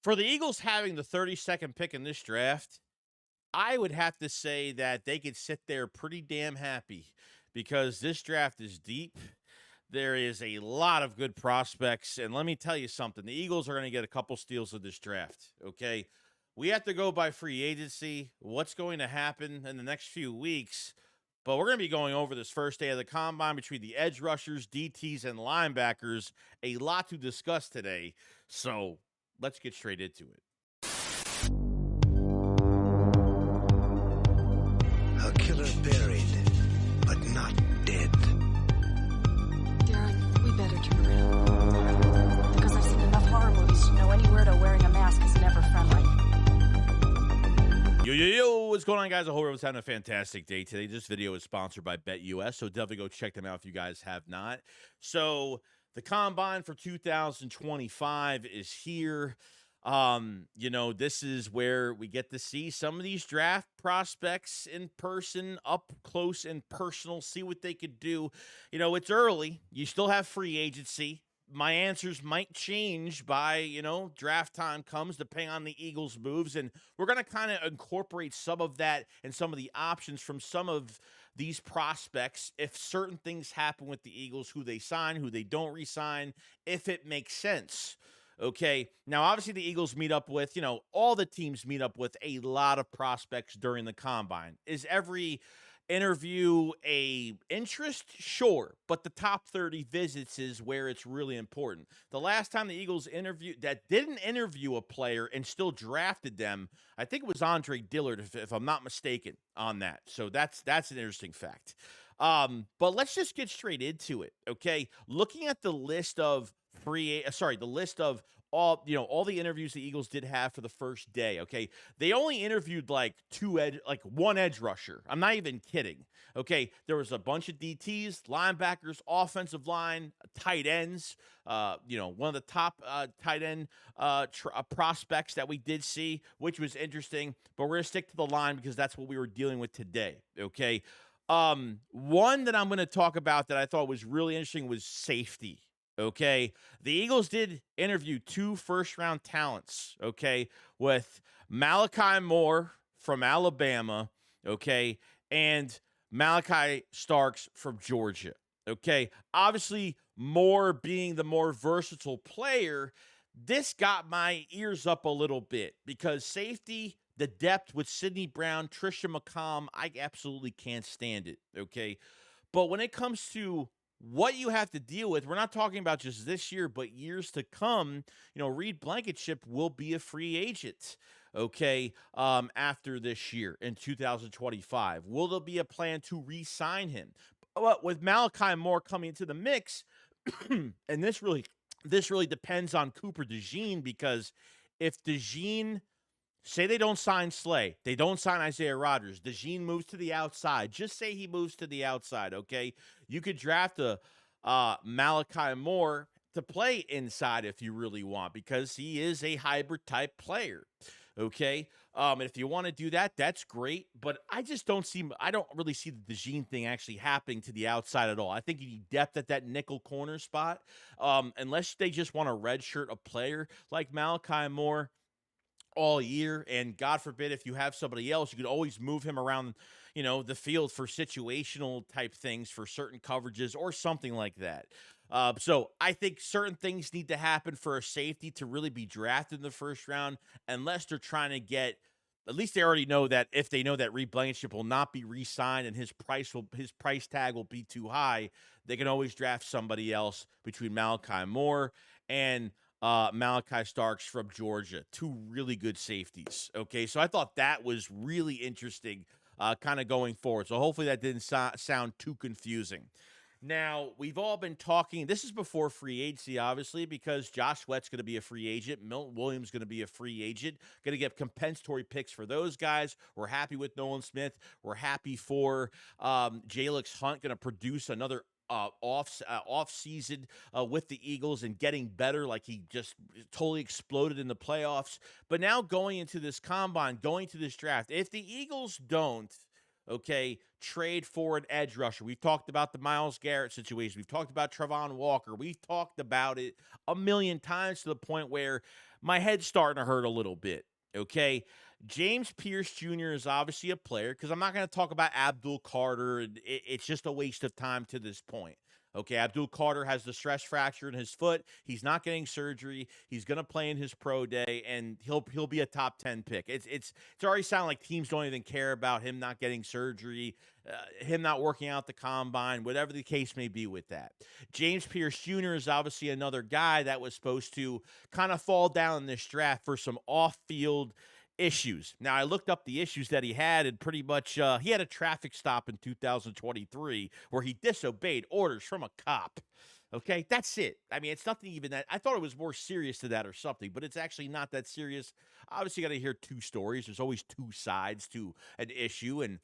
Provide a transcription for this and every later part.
For the Eagles having the 32nd pick in this draft, I would have to say that they could sit there pretty damn happy because this draft is deep. There is a lot of good prospects. And let me tell you something, the Eagles are going to get a couple steals of this draft. Okay. We have to go by free agency, what's going to happen in the next few weeks. But we're going to be going over this first day of the combine between the edge rushers, DTs, and linebackers. A lot to discuss today. So let's get straight into it. A killer buried, but not dead. Darren, we better turn around. Because I've seen enough horror movies to know any weirdo wearing a mask is never friendly. Yo, what's going on, guys? I hope everyone's having a fantastic day today. This video is sponsored by BetUS, so definitely go check them out if you guys have not. So the Combine for 2025 is here. This is where we get to see some of these draft prospects in person, up close and personal, see what they could do. It's early. You still have free agency. My answers might change by, draft time comes, depending on the Eagles' moves. And we're going to kind of incorporate some of that and some of the options from some of these prospects if certain things happen with the Eagles, who they sign, who they don't re-sign, if it makes sense. Okay. Now, obviously, the Eagles meet up with, all the teams meet up with a lot of prospects during the Combine. Is every interview a interest? Sure, but the top 30 visits is where it's really important. The last time the Eagles didn't interview a player and still drafted them, I think it was Andre Dillard, if I'm not mistaken, on that. So that's an interesting fact. But let's just get straight into it. Okay, looking at the list of the list of all the interviews the Eagles did have for the first day. Okay, they only interviewed like one edge rusher. I'm not even kidding. Okay, there was a bunch of DTs, linebackers, offensive line, tight ends. One of the top tight end prospects that we did see, which was interesting. But we're gonna stick to the line because that's what we were dealing with today. Okay, one that I'm gonna talk about that I thought was really interesting was safety. Okay, the Eagles did interview 2 first-round talents, okay, with Malachi Moore from Alabama, okay, and Malachi Starks from Georgia, okay. Obviously, Moore being the more versatile player, this got my ears up a little bit because safety, the depth with Sidney Brown, Trisha McCollum, I absolutely can't stand it, okay. But when it comes to what you have to deal with, we're not talking about just this year, but years to come. Reed Blankenship will be a free agent, okay, after this year in 2025. Will there be a plan to re-sign him? But with Malachi Moore coming into the mix, and this really depends on Cooper DeJean, because if DeJean, say they don't sign Slay, they don't sign Isaiah Rodgers, DeJean moves to the outside. Just say he moves to the outside, okay? You could draft a Malachi Moore to play inside if you really want, because he is a hybrid type player, okay? And if you want to do that, that's great. But I don't really see the DeJean thing actually happening to the outside at all. I think you need depth at that nickel corner spot, unless they just want to redshirt a player like Malachi Moore all year. And God forbid, if you have somebody else, you could always move him around, the field for situational type things for certain coverages or something like that. So I think certain things need to happen for a safety to really be drafted in the first round, unless they're trying to get, at least they already know that if they know that Reed Blankenship will not be re-signed and his price tag will be too high, they can always draft somebody else between Malachi Moore and Malachi Starks from Georgia. 2 really good safeties. Okay, so I thought that was really interesting kind of going forward. So hopefully that didn't sound too confusing. Now, we've all been talking, this is before free agency, obviously, because Josh Sweat's going to be a free agent. Milton Williams going to be a free agent. Going to get compensatory picks for those guys. We're happy with Nolan Smith. We're happy for Jalix Hunt, going to produce another off season with the Eagles and getting better, like he just totally exploded in the playoffs. But now going into this combine, going to this draft, if the Eagles don't okay, trade for an edge rusher. We've talked about the Myles Garrett situation. We've talked about Travon Walker. We've talked about it a million times to the point where my head's starting to hurt a little bit, okay? James Pierce Jr. is obviously a player because I'm not going to talk about Abdul Carter. It's just a waste of time to this point. Okay, Abdul Carter has the stress fracture in his foot. He's not getting surgery. He's going to play in his pro day, and he'll be a top 10 pick. It's already sounding like teams don't even care about him not getting surgery, him not working out the combine, whatever the case may be with that. James Pierce Jr. is obviously another guy that was supposed to kind of fall down in this draft for some off-field issues. Now, I looked up the issues that he had, and pretty much he had a traffic stop in 2023 where he disobeyed orders from a cop. Okay, that's it. I mean, it's nothing even that. I thought it was more serious to that or something, but it's actually not that serious. Obviously, you got to hear two stories. There's always two sides to an issue, and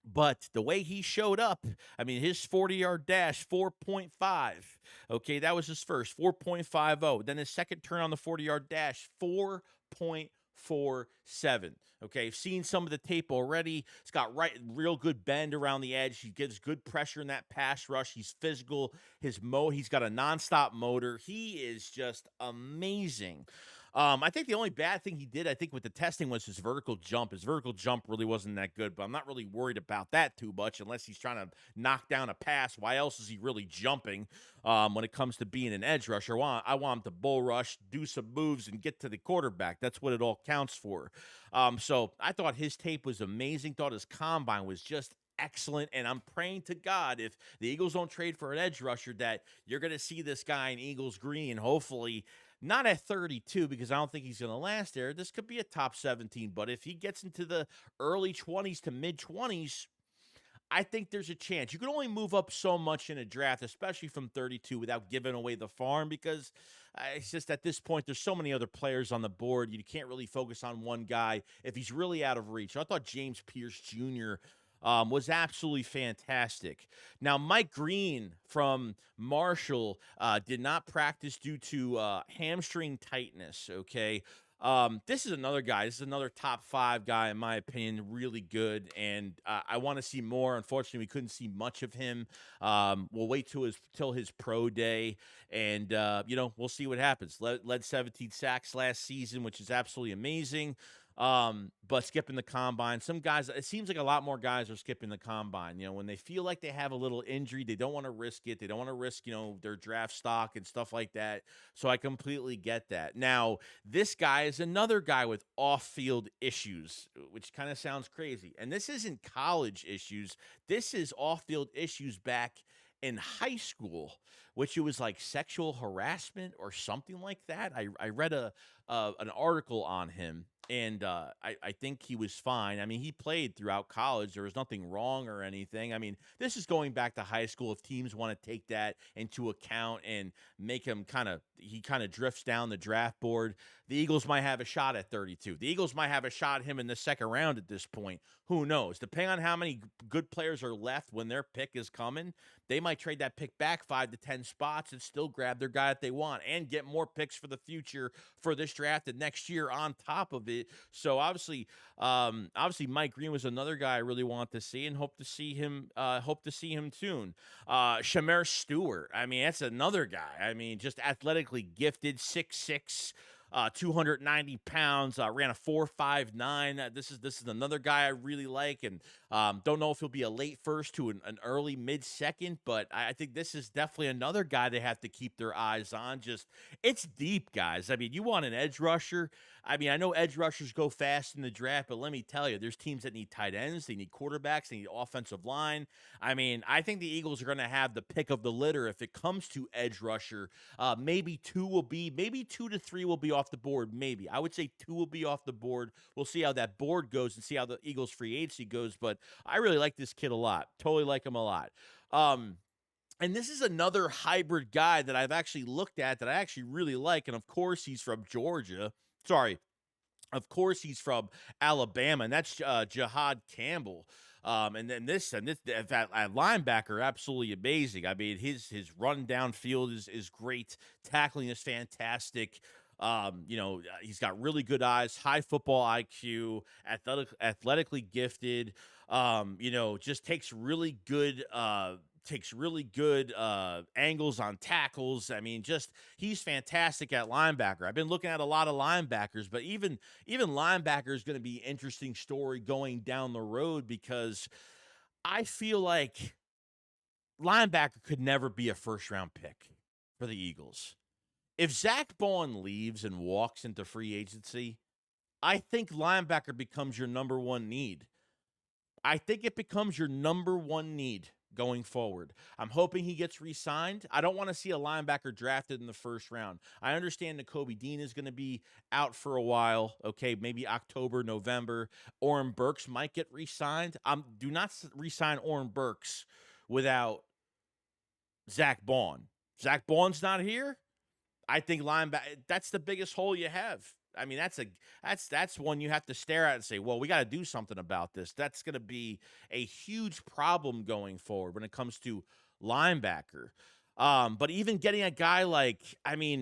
but the way he showed up, I mean, his 40-yard dash, 4.5. Okay, that was his first, 4.50. Then his second turn on the 40-yard dash, 4.47. Okay, I've seen some of the tape already. It's got real good bend around the edge. He gives good pressure in that pass rush. He's physical. He's got a nonstop motor. He is just amazing. I think the only bad thing he did, I think, with the testing was his vertical jump. His vertical jump really wasn't that good, but I'm not really worried about that too much unless he's trying to knock down a pass. Why else is he really jumping when it comes to being an edge rusher? I want him to bull rush, do some moves, and get to the quarterback. That's what it all counts for. So I thought his tape was amazing. Thought his combine was just excellent, and I'm praying to God if the Eagles don't trade for an edge rusher that you're going to see this guy in Eagles green, hopefully not at 32 because I don't think he's going to last there. This could be a top 17, but if he gets into the early 20s to mid 20s, I think there's a chance. You can only move up so much in a draft, especially from 32 without giving away the farm because it's just at this point there's so many other players on the board. You can't really focus on one guy if he's really out of reach. I thought James Pierce Jr. Was absolutely fantastic. Now, Mike Green from Marshall did not practice due to hamstring tightness, okay? This is another guy. This is another top 5 guy, in my opinion, really good, and I want to see more. Unfortunately, we couldn't see much of him. We'll wait till his pro day, and we'll see what happens. Led 17 sacks last season, which is absolutely amazing. But skipping the combine, some guys, it seems like a lot more guys are skipping the combine. When they feel like they have a little injury, they don't want to risk it. They don't want to risk, their draft stock and stuff like that. So I completely get that. Now, this guy is another guy with off-field issues, which kind of sounds crazy. And this isn't college issues. This is off-field issues back in high school, which it was like sexual harassment or something like that. I read an article on him, and I think he was fine. I mean, he played throughout college. There was nothing wrong or anything. I mean, this is going back to high school. If teams want to take that into account and make him kind of drifts down the draft board, the Eagles might have a shot at 32. The Eagles might have a shot at him in the second round at this point. Who knows? Depending on how many good players are left when their pick is coming, they might trade that pick back 5 to 10 spots and still grab their guy that they want and get more picks for the future for this draft and next year on top of it. So obviously Mike Green was another guy I really want to see and hope to see him soon. Shemar Stewart. I mean, that's another guy. I mean, just athletically gifted, 6'6", 290 pounds, ran a 4.59. This is another guy I really like, and don't know if he'll be a late first to an early mid second, but I think this is definitely another guy they have to keep their eyes on. Just it's deep, guys. I mean, you want an edge rusher. I mean, I know edge rushers go fast in the draft, but let me tell you, there's teams that need tight ends, they need quarterbacks, they need offensive line. I mean, I think the Eagles are going to have the pick of the litter if it comes to edge rusher. Maybe 2 to 3 will be off the board. Maybe I would say 2 will be off the board. We'll see how that board goes and see how the Eagles free agency goes. But I really like this kid a lot. Totally like him a lot. And this is another hybrid guy that I've actually looked at that I actually really like. And of course, he's from Georgia. Sorry. Of course, he's from Alabama, and that's Jihaad Campbell. And then that linebacker, absolutely amazing. I mean, his run downfield is great. Tackling is fantastic. He's got really good eyes, high football IQ, athletically gifted. Just takes really good angles on tackles. I mean, just he's fantastic at linebacker. I've been looking at a lot of linebackers, but even linebacker is going to be an interesting story going down the road because I feel like linebacker could never be a first round pick for the Eagles. If Zach Bond leaves and walks into free agency, I think linebacker becomes your number one need. I think it becomes your number one need going forward. I'm hoping he gets re-signed. I don't want to see a linebacker drafted in the first round. I understand Nakobe Dean is going to be out for a while. Okay, maybe October, November. Oren Burks might get re-signed. Do not re-sign Oren Burks without Zach Bond. Zach Bond's not here. I think linebacker, that's the biggest hole you have. I mean, that's one you have to stare at and say, well, we got to do something about this. That's going to be a huge problem going forward when it comes to linebacker. But even getting a guy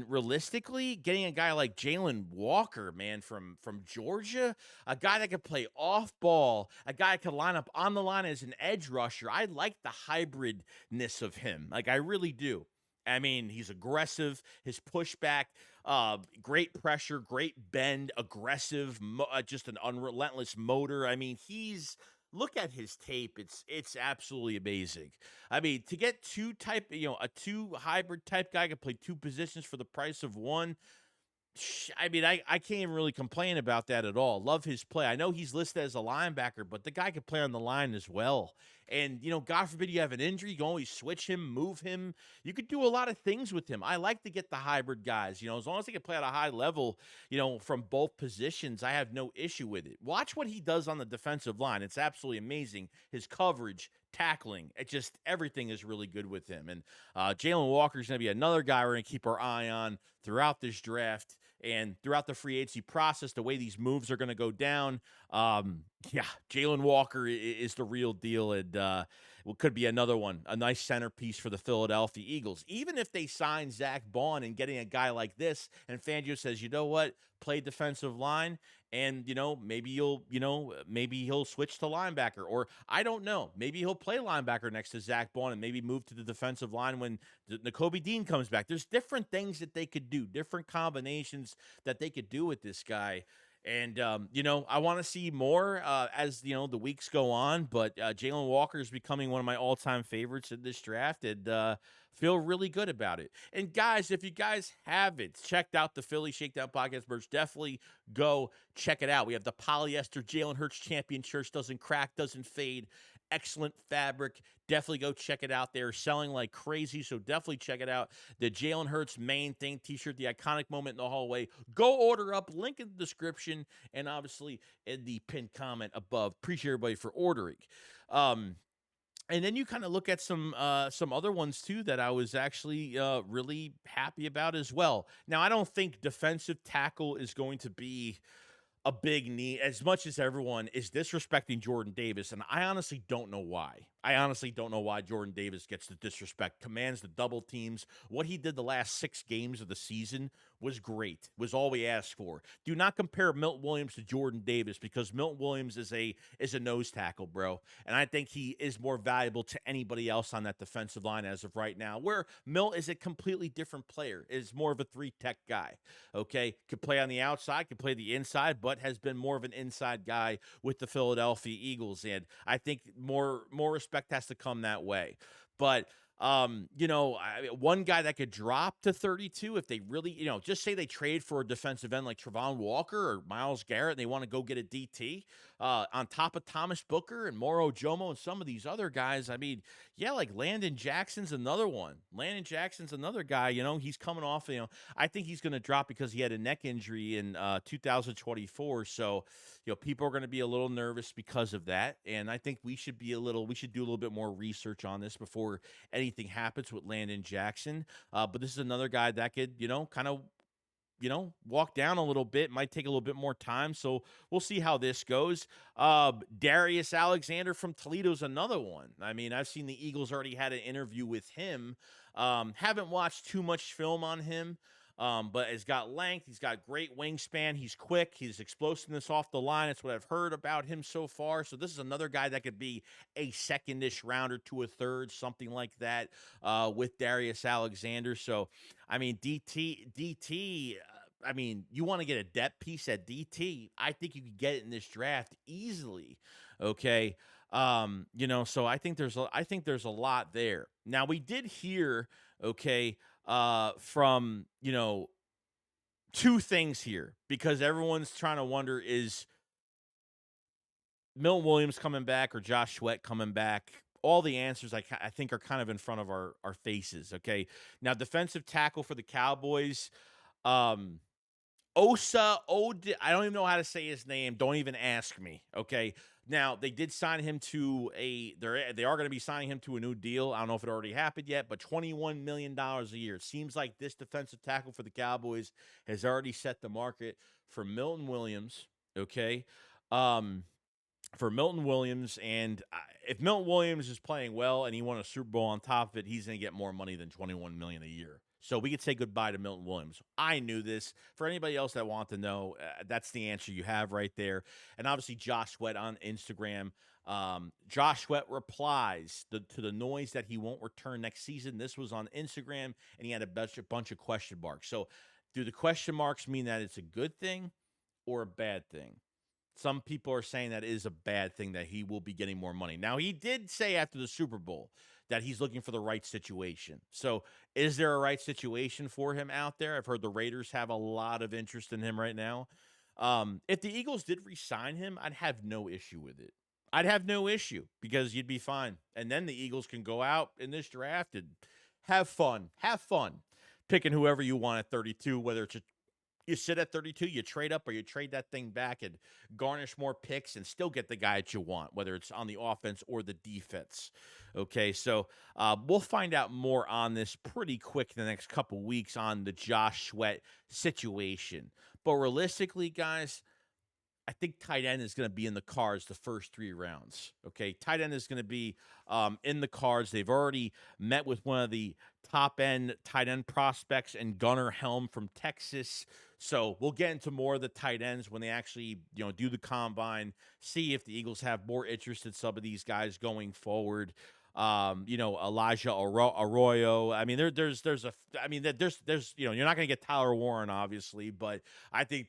realistically, getting a guy like Jalen Walker, man, from Georgia, a guy that could play off ball, a guy that could line up on the line as an edge rusher. I like the hybridness of him. Like, I really do. I mean, he's aggressive, his pushback, great pressure, great bend, aggressive, just an unrelentless motor. I mean, look at his tape. It's absolutely amazing. I mean, to get a two hybrid type guy can play two positions for the price of one. I mean, I can't even really complain about that at all. Love his play. I know he's listed as a linebacker, but the guy can play on the line as well. And, God forbid you have an injury, you can always switch him, move him. You could do a lot of things with him. I like to get the hybrid guys, as long as they can play at a high level, from both positions, I have no issue with it. Watch what he does on the defensive line. It's absolutely amazing. His coverage, tackling, everything is really good with him. And Jalen Walker is going to be another guy we're going to keep our eye on throughout this draft and throughout the free agency process, the way these moves are going to go down. Jalen Walker is the real deal, and could be another one, a nice centerpiece for the Philadelphia Eagles. Even if they sign Zach Bond and getting a guy like this, and Fangio says, you know what, play defensive line, and maybe he'll switch to linebacker, or I don't know, maybe he'll play linebacker next to Zach Bond and maybe move to the defensive line when Nakobe Dean comes back. There's different things that they could do, different combinations that they could do with this guy. And, I want to see more as, the weeks go on. But Jalen Walker is becoming one of my all-time favorites in this draft, and feel really good about it. And, guys, if you guys haven't checked out the Philly Shakedown Podcast merch, definitely go check it out. We have the polyester Jalen Hurts champion shirts. Doesn't crack, doesn't fade. Excellent fabric. Definitely go check it out. They're selling like crazy, so definitely check it out. The Jalen Hurts main thing t-shirt, the iconic moment in the hallway. Go order up. Link in the description, and obviously in the pinned comment above. Appreciate everybody for ordering. And then you kind of look at some other ones too that I was actually really happy about as well. Now, I don't think defensive tackle is going to be a big need as much as everyone is disrespecting Jordan Davis, and I honestly don't know why. Jordan Davis gets the disrespect, commands the double teams. What he did the last 6 games of the season was great, was all we asked for. Do not compare Milton Williams to Jordan Davis, because Milton Williams is a nose tackle, bro, and I think he is more valuable to anybody else on that defensive line as of right now, where Milt is a completely different player, is more of a 3-tech guy, okay? Could play on the outside, could play the inside, but has been more of an inside guy with the Philadelphia Eagles, and I think more respect has to come that way. But one guy that could drop to 32 if they really, just say they trade for a defensive end like Travon Walker or Myles Garrett, and they want to go get a DT on top of Thomas Booker and Moro Jomo and some of these other guys. I mean, like Landon Jackson's another one. Landon Jackson's another guy, he's coming off, I think he's going to drop because he had a neck injury in 2024. So, people are going to be a little nervous because of that. And I think we should do a little bit more research on this before anything happens with Landon Jackson. But this is another guy that could, kind of, walk down a little bit. Might take a little bit more time. So we'll see how this goes. Darius Alexander from Toledo is another one. I mean, I've seen the Eagles already had an interview with him. Haven't watched too much film on him. but has got length. He's got great wingspan. He's quick. His explosiveness off the line. That's what I've heard about him so far. So this is another guy that could be a second-ish rounder to a third, something like that, with Darius Alexander. So, I mean, DT. I mean, you want to get a depth piece at DT. I think you could get it in this draft easily. Okay. So I think there's a lot there. Now we did hear, okay, from, two things here, because everyone's trying to wonder, is Milton Williams coming back or Josh Sweat coming back? All the answers I think are kind of in front of our faces. Okay. Now, defensive tackle for the Cowboys, I don't even know how to say his name. Don't even ask me. Okay. Now, they did sign him to they are going to be signing him to a new deal. I don't know if it already happened yet, but $21 million a year. It seems like this defensive tackle for the Cowboys has already set the market for Milton Williams. Okay. For Milton Williams, and if Milton Williams is playing well and he won a Super Bowl on top of it, he's going to get more money than $21 million a year. So we could say goodbye to Milton Williams. I knew this. For anybody else that wants to know, that's the answer you have right there. And obviously, Josh Sweat on Instagram. Josh Sweat replies to the noise that he won't return next season. This was on Instagram, and he had a bunch of question marks. So do the question marks mean that it's a good thing or a bad thing? Some people are saying that is a bad thing, that he will be getting more money. Now, he did say after the Super Bowl that he's looking for the right situation. So is there a right situation for him out there? I've heard the Raiders have a lot of interest in him right now. If the Eagles did re-sign him, I'd have no issue with it. I'd have no issue, because you'd be fine. And then the Eagles can go out in this draft and have fun. Have fun picking whoever you want at 32, whether it's you sit at 32, you trade up, or you trade that thing back and garnish more picks and still get the guy that you want, whether it's on the offense or the defense. Okay, so we'll find out more on this pretty quick in the next couple weeks on the Josh Sweat situation. But realistically, guys, I think tight end is going to be in the cards the first 3 rounds. Okay, tight end is going to be in the cards. They've already met with one of the top-end tight end prospects and Gunnar Helm from Texas. So we'll get into more of the tight ends when they actually, do the combine, see if the Eagles have more interest in some of these guys going forward. Elijah Arroyo. I mean, there's you're not going to get Tyler Warren, obviously, but I think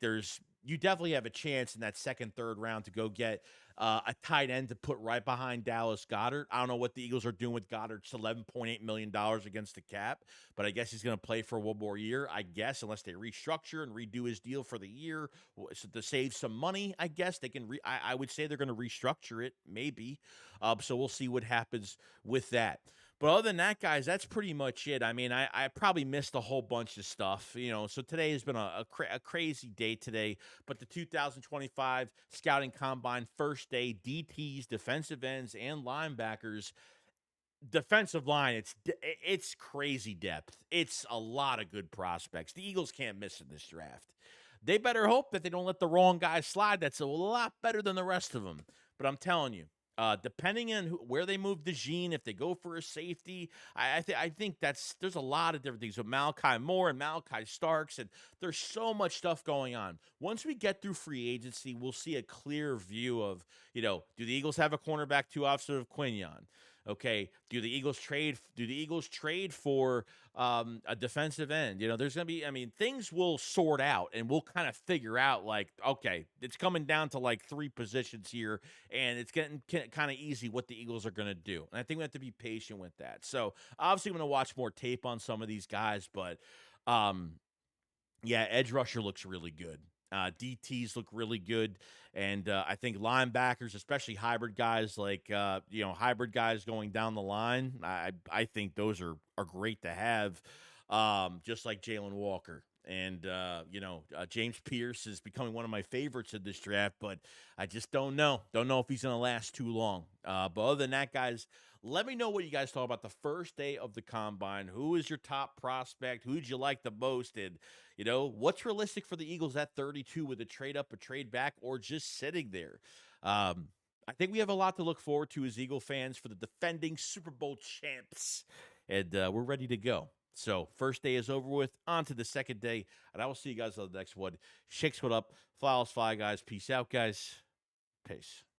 you definitely have a chance in that second, third round to go get a tight end to put right behind Dallas Goedert. I don't know what the Eagles are doing with Goddard. It's $11.8 million against the cap, but I guess he's going to play for one more year, I guess, unless they restructure and redo his deal for the year to save some money. I guess they can. I would say they're going to restructure it, maybe. So we'll see what happens with that. But other than that, guys, that's pretty much it. I mean, I probably missed a whole bunch of stuff, So today has been a crazy day today. But the 2025 Scouting Combine first day, DTs, defensive ends, and linebackers. Defensive line, it's crazy depth. It's a lot of good prospects. The Eagles can't miss in this draft. They better hope that they don't let the wrong guys slide. That's a lot better than the rest of them. But I'm telling you, depending on where they move Dejean, if they go for a safety, I think there's a lot of different things with Malachi Moore and Malachi Starks, and there's so much stuff going on. Once we get through free agency, we'll see a clear view of, do the Eagles have a cornerback 2 opposite of Quinion? Okay, do the Eagles trade for a defensive end? There's going to be, things will sort out, and we'll kind of figure out, like, okay, it's coming down to like 3 positions here, and it's getting kind of easy what the Eagles are going to do. And I think we have to be patient with that. So obviously I'm going to watch more tape on some of these guys, but edge rusher looks really good. DTs look really good, and I think linebackers, especially hybrid guys, like hybrid guys going down the line, I think those are great to have, just like Jalen Walker. And James Pierce is becoming one of my favorites in this draft, but I just don't know if he's going to last too long. But other than that, guys, let me know what you guys thought about the first day of the combine. Who is your top prospect? Who did you like the most? And, what's realistic for the Eagles at 32 with a trade up, a trade back, or just sitting there? I think we have a lot to look forward to as Eagle fans for the defending Super Bowl champs, and we're ready to go. So first day is over with. On to the second day, and I will see you guys on the next one. Shakes what up. Flowers, fly guys. Peace out, guys. Peace.